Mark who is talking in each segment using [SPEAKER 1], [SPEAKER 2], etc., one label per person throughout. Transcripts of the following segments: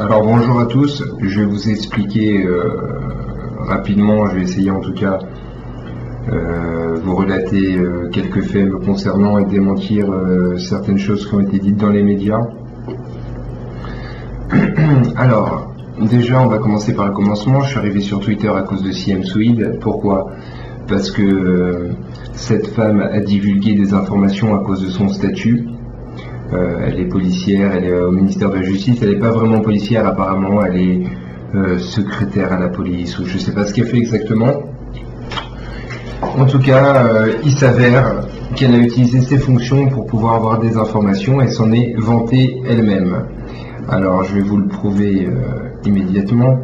[SPEAKER 1] Alors bonjour à tous, je vais vous expliquer rapidement, je vais essayer en tout cas vous relater quelques faits me concernant et démentir certaines choses qui ont été dites dans les médias. Alors, déjà on va commencer par le commencement. Je suis arrivé sur Twitter à cause de CM Swede. Pourquoi ? Parce que cette femme a divulgué des informations à cause de son statut. Elle est policière, elle est au ministère de la Justice, elle n'est pas vraiment policière apparemment, elle est secrétaire à la police, ou je ne sais pas ce qu'elle fait exactement. En tout cas, il s'avère qu'elle a utilisé ses fonctions pour pouvoir avoir des informations et s'en est vantée elle-même. Alors je vais vous le prouver immédiatement.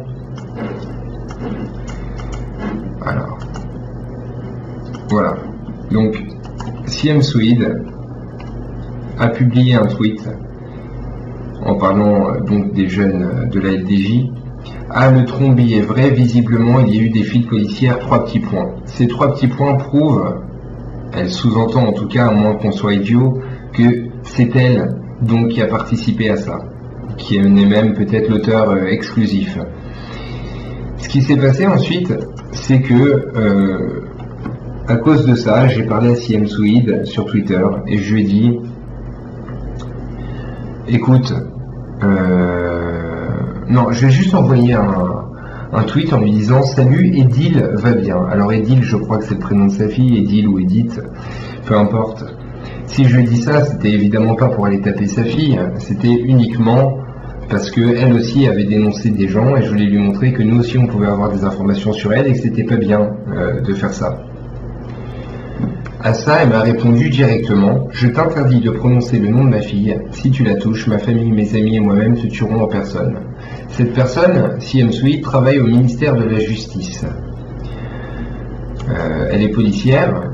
[SPEAKER 1] Alors, voilà. Donc, CM Swede a publié un tweet en parlant donc des jeunes de la LDJ. Ah, le trombi est vrai, visiblement il y a eu des fuites policières, 3 petits points. Ces 3 petits points prouvent, elle sous-entend en tout cas, à moins qu'on soit idiot, que c'est elle donc qui a participé à ça, qui est même peut-être l'auteur exclusif. Ce qui s'est passé ensuite, c'est que à cause de ça, j'ai parlé à CM Swede sur Twitter et je lui ai dit: écoute, non, je vais juste envoyer un tweet en lui disant: salut, Edil va bien. Alors Edil, je crois que c'est le prénom de sa fille, Edil ou Edith, peu importe. Si je lui ai dit ça, c'était évidemment pas pour aller taper sa fille, c'était uniquement parce qu'elle aussi avait dénoncé des gens et je voulais lui montrer que nous aussi on pouvait avoir des informations sur elle et que c'était pas bien de faire ça. À ça, elle m'a répondu directement: je t'interdis de prononcer le nom de ma fille. Si tu la touches, ma famille, mes amis et moi-même te tueront en personne. Cette personne, CM Swede, travaille au ministère de la Justice. Elle est policière.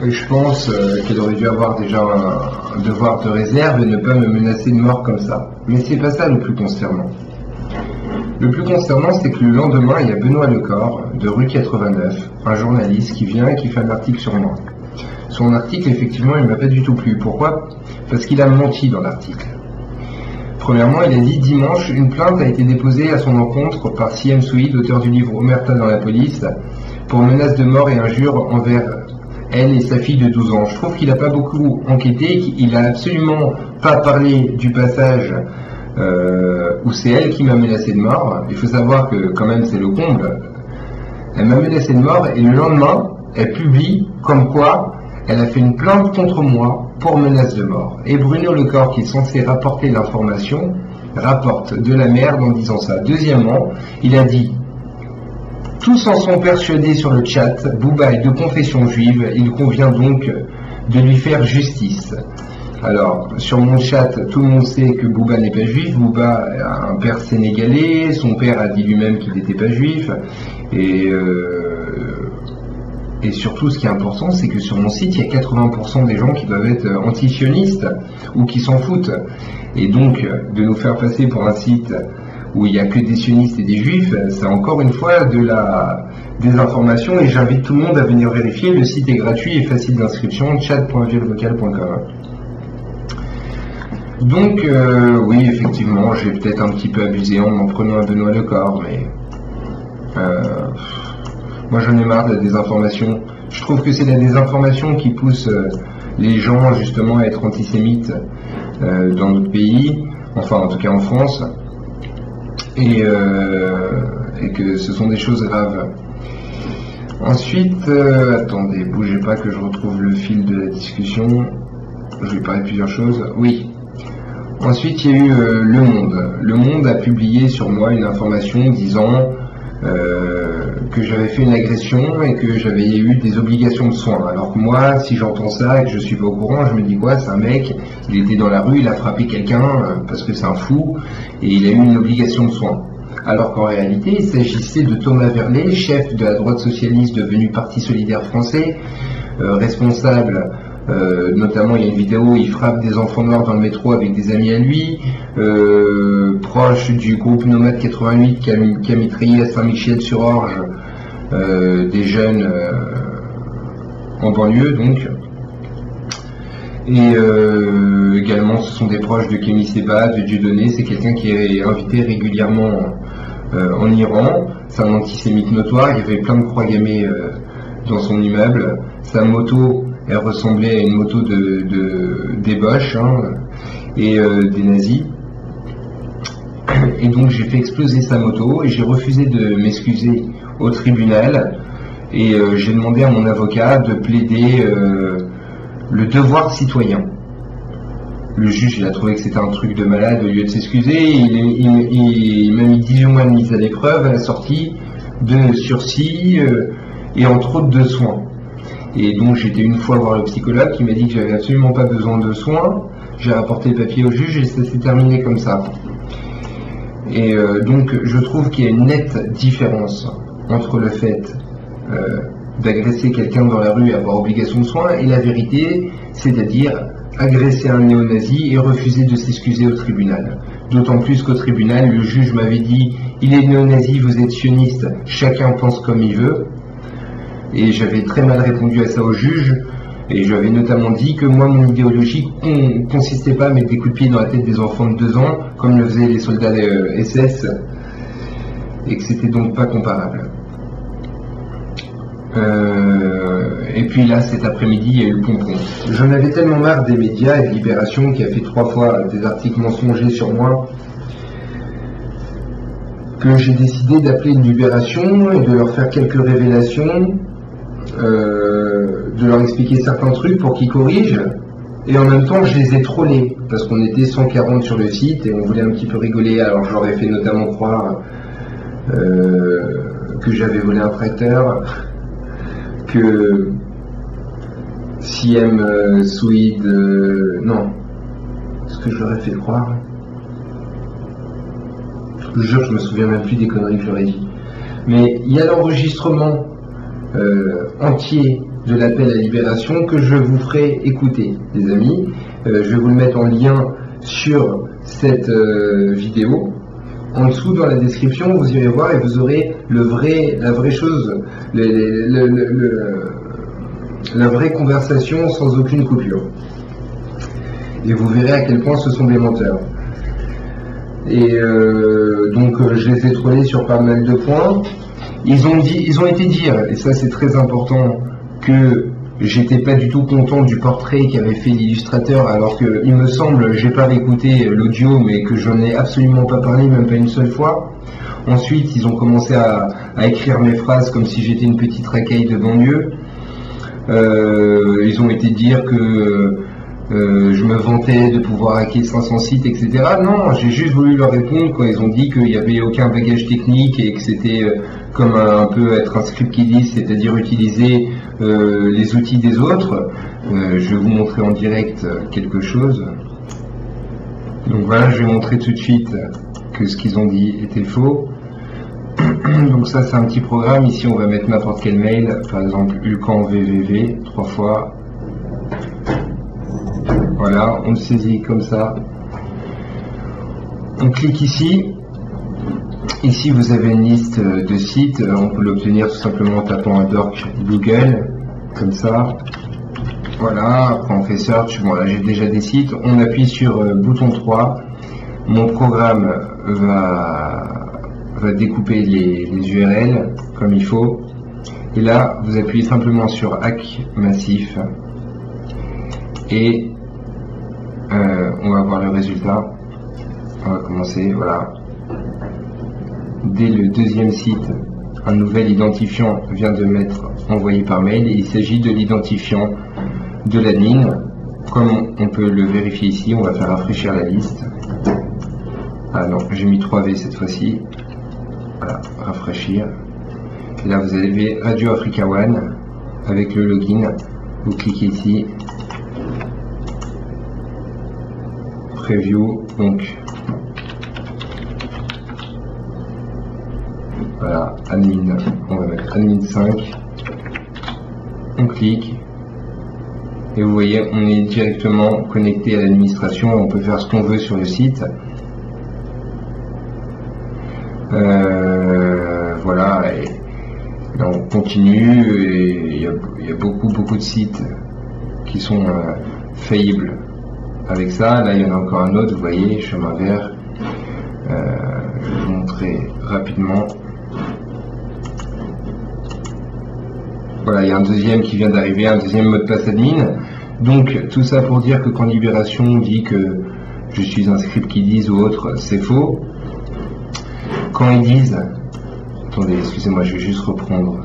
[SPEAKER 1] Je pense qu'elle aurait dû avoir déjà un devoir de réserve et ne pas me menacer de mort comme ça. Mais c'est pas ça le plus concernant. Le plus concernant, c'est que le lendemain, il y a Benoît Lecor, de rue 89, un journaliste qui vient et qui fait un article sur moi. Son article, effectivement, il ne m'a pas du tout plu. Pourquoi ? Parce qu'il a menti dans l'article. Premièrement, il a dit: dimanche, une plainte a été déposée à son encontre par CM Swede, auteur du livre Omerta dans la police, pour menace de mort et injures envers elle et sa fille de 12 ans. Je trouve qu'il n'a pas beaucoup enquêté, qu'il n'a absolument pas parlé du passage où c'est elle qui m'a menacé de mort. Il faut savoir que quand même c'est le comble. Elle m'a menacé de mort et le lendemain, elle publie comme quoi elle a fait une plainte contre moi pour menace de mort. Et Bruno Lecor, qui est censé rapporter l'information, rapporte de la merde en disant ça. Deuxièmement, il a dit: tous en sont persuadés sur le chat, Booba est de confession juive, il convient donc de lui faire justice. Alors, sur mon chat, tout le monde sait que Booba n'est pas juif. Booba a un père sénégalais, son père a dit lui-même qu'il n'était pas juif, et surtout, ce qui est important, c'est que sur mon site, il y a 80% des gens qui doivent être anti-sionistes ou qui s'en foutent. Et donc, de nous faire passer pour un site où il n'y a que des sionistes et des juifs, c'est encore une fois de la désinformation et j'invite tout le monde à venir vérifier. Le site est gratuit et facile d'inscription, chat.violvocal.com. Donc, oui, effectivement, j'ai peut-être un petit peu abusé en m'en prenant à Benoît Lecor, mais moi j'en ai marre de la désinformation. Je trouve que c'est la désinformation qui pousse les gens justement à être antisémites dans notre pays, enfin en tout cas en France, et que ce sont des choses graves. Ensuite, attendez, bougez pas que je retrouve le fil de la discussion. Je vais parler de plusieurs choses. Oui. Ensuite, il y a eu Le Monde. Le Monde a publié sur moi une information disant que j'avais fait une agression et que j'avais eu des obligations de soins. Alors que moi, si j'entends ça et que je suis pas au courant, je me dis quoi, c'est un mec, il était dans la rue, il a frappé quelqu'un parce que c'est un fou et il a eu une obligation de soins. Alors qu'en réalité, il s'agissait de Thomas Verlet, chef de la droite socialiste devenu Parti solidaire français, responsable. Notamment, il y a une vidéo où il frappe des enfants noirs dans le métro avec des amis à lui, proche du groupe Nomade 88 qui a mitraillé à Saint-Michel-sur-Orge des jeunes en banlieue donc. Et également, ce sont des proches de Kémy Sébat, de Dieudonné. C'est quelqu'un qui est invité régulièrement en Iran. C'est un antisémite notoire. Il y avait plein de croix gammées dans son immeuble. Sa moto, elle ressemblait à une moto des Boches et des nazis. Et donc j'ai fait exploser sa moto et j'ai refusé de m'excuser au tribunal. Et j'ai demandé à mon avocat de plaider le devoir citoyen. Le juge, il a trouvé que c'était un truc de malade. Au lieu de s'excuser, il m'a mis 18 mois de mise à l'épreuve à la sortie, de sursis et entre autres de soins. Et donc j'étais une fois voir le psychologue qui m'a dit que j'avais absolument pas besoin de soins. J'ai rapporté le papier au juge et ça s'est terminé comme ça. Et donc je trouve qu'il y a une nette différence entre le fait d'agresser quelqu'un dans la rue et avoir obligation de soins et la vérité, c'est-à-dire agresser un néo-nazi et refuser de s'excuser au tribunal. D'autant plus qu'au tribunal, le juge m'avait dit « il est néo-nazi, vous êtes sioniste, chacun pense comme il veut ». Et j'avais très mal répondu à ça au juge, et j'avais notamment dit que moi, mon idéologie consistait pas à mettre des coups de pied dans la tête des enfants de 2 ans, comme le faisaient les soldats SS, et que c'était donc pas comparable. Et puis là, cet après-midi, il y a eu le pompon. J'en avais tellement marre des médias et de Libération qui a fait 3 fois des articles mensongers sur moi que j'ai décidé d'appeler une Libération et de leur faire quelques révélations, de leur expliquer certains trucs pour qu'ils corrigent. Et en même temps, je les ai trollés parce qu'on était 140 sur le site et on voulait un petit peu rigoler. Alors je leur ai fait notamment croire que j'avais volé un tracteur, que Siem Swede, non, ce que je leur ai fait croire. Je vous jure, je me souviens même plus des conneries que je leur ai dit. Mais il y a l'enregistrement entier de l'appel à Libération que je vous ferai écouter, les amis. Je vais vous le mettre en lien sur cette vidéo. En dessous, dans la description, vous irez voir et vous aurez la vraie chose, la vraie conversation sans aucune coupure. Et vous verrez à quel point ce sont des menteurs. Et donc je les ai trollés sur pas mal de points. Ils ont été dire, et ça c'est très important, que j'étais pas du tout content du portrait qu'avait fait l'illustrateur, alors que il me semble, j'ai pas réécouté l'audio, mais que j'en ai absolument pas parlé, même pas une seule fois. Ensuite, ils ont commencé à écrire mes phrases comme si j'étais une petite racaille de banlieue. Ils ont été dire que je me vantais de pouvoir hacker 500 sites, etc. Non, j'ai juste voulu leur répondre quand ils ont dit qu'il n'y avait aucun bagage technique et que c'était comme un peu être un script kiddie, c'est-à-dire utiliser les outils des autres. Je vais vous montrer en direct quelque chose. Donc voilà, je vais montrer tout de suite que ce qu'ils ont dit était faux. Donc ça c'est un petit programme. Ici on va mettre n'importe quel mail, par exemple Ulcan VVV 3 fois. Voilà, on le saisit comme ça. On clique ici. Ici vous avez une liste de sites. On peut l'obtenir tout simplement en tapant un doc Google, comme ça. Voilà, après on fait search. Bon là j'ai déjà des sites. On appuie sur bouton 3. Mon programme va découper les URL comme il faut. Et là vous appuyez simplement sur hack massif. Et on va voir le résultat. On va commencer, voilà. Dès le 2e site, un nouvel identifiant vient de m'être envoyé par mail et il s'agit de l'identifiant de l'admin. Comme on peut le vérifier ici, on va faire rafraîchir la liste. Ah non, j'ai mis 3V cette fois-ci. Voilà, rafraîchir. Et là vous avez Radio Africa One avec le login. Vous cliquez ici. Preview, donc voilà, admin, on va mettre admin 5, on clique et vous voyez on est directement connecté à l'administration, on peut faire ce qu'on veut sur le site. Voilà, et là on continue et il y a beaucoup de sites qui sont faillible avec ça. Là, il y en a encore un autre, vous voyez, chemin vert. Je vais vous montrer rapidement. Voilà, il y a un deuxième qui vient d'arriver, un deuxième mot de passe admin. Donc, tout ça pour dire que quand Libération dit que je suis un script qui disent ou autre, c'est faux. Quand ils disent... Attendez, excusez-moi, je vais juste reprendre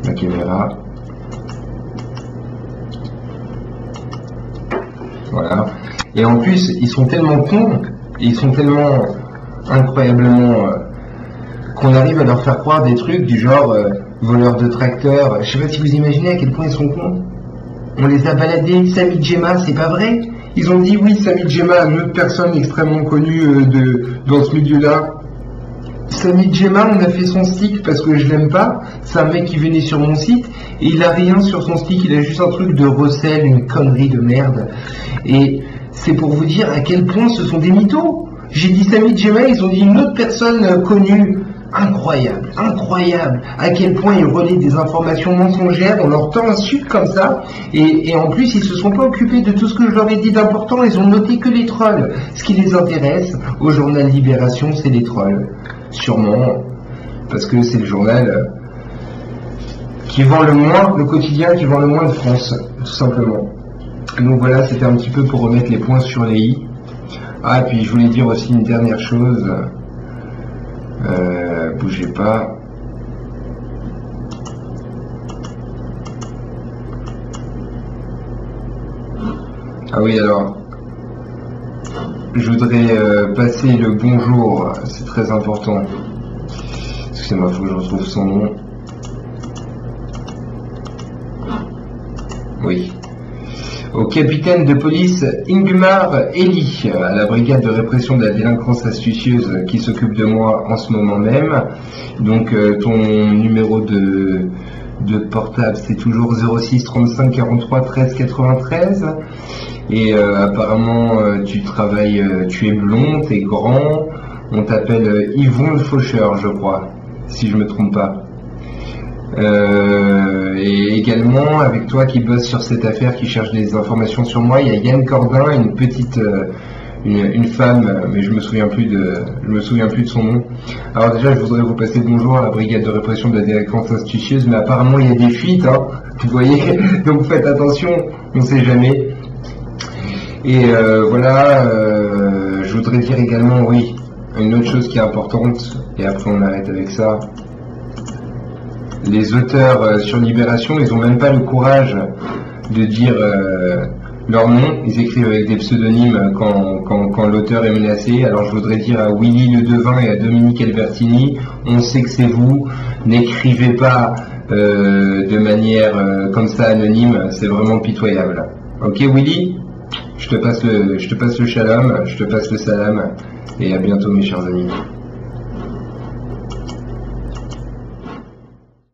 [SPEAKER 1] la caméra. Voilà. Et en plus, ils sont tellement cons, ils sont tellement incroyablement... qu'on arrive à leur faire croire des trucs du genre voleurs de tracteurs. Je sais pas si vous imaginez à quel point ils sont cons. On les a baladés, Samy Djema, c'est pas vrai. Ils ont dit oui, Samy Djema, une autre personne extrêmement connue dans ce milieu-là. Samy Djema, on a fait son stick parce que je l'aime pas. C'est un mec qui venait sur mon site et il a rien sur son stick, il a juste un truc de recel, une connerie de merde. Et c'est pour vous dire à quel point ce sont des mythos. J'ai dit Samy Djema, ils ont dit une autre personne connue. Incroyable, incroyable, à quel point ils relaient des informations mensongères, on leur tend un sucre comme ça, et en plus ils se sont pas occupés de tout ce que je leur ai dit d'important, ils ont noté que les trolls. Ce qui les intéresse au journal Libération, c'est les trolls, sûrement, parce que c'est le journal qui vend le moins, le quotidien qui vend le moins de France, tout simplement. Donc voilà, c'était un petit peu pour remettre les points sur les i. Ah, et puis je voulais dire aussi une dernière chose. Bougez pas. Ah oui, alors, je voudrais passer le bonjour, c'est très important. Excusez-moi, il faut que je retrouve son nom. Oui. Au capitaine de police Ingmar Eli, à la brigade de répression de la délinquance astucieuse qui s'occupe de moi en ce moment même. Donc ton numéro de portable, c'est toujours 06 35 43 13 93. Et apparemment tu travailles, tu es blond, tu es grand. On t'appelle Yvon le Faucheur, je crois, si je me trompe pas. Et également avec toi qui bosse sur cette affaire, qui cherche des informations sur moi, il y a Yann Cordin, une petite une femme, mais je me souviens plus de son nom. Alors déjà, je voudrais vous passer le bonjour à la brigade de répression de la délinquance astucieuse, mais apparemment il y a des fuites, hein, vous voyez, donc faites attention, on sait jamais. Et voilà, je voudrais dire également, oui, une autre chose qui est importante, et après on arrête avec ça. Les auteurs sur Libération, ils n'ont même pas le courage de dire leur nom. Ils écrivent avec des pseudonymes quand l'auteur est menacé. Alors je voudrais dire à Willy Le Devin et à Dominique Albertini, on sait que c'est vous, n'écrivez pas de manière comme ça anonyme, c'est vraiment pitoyable. Ok Willy, je te passe le shalom, je te passe le salam, et à bientôt mes chers amis.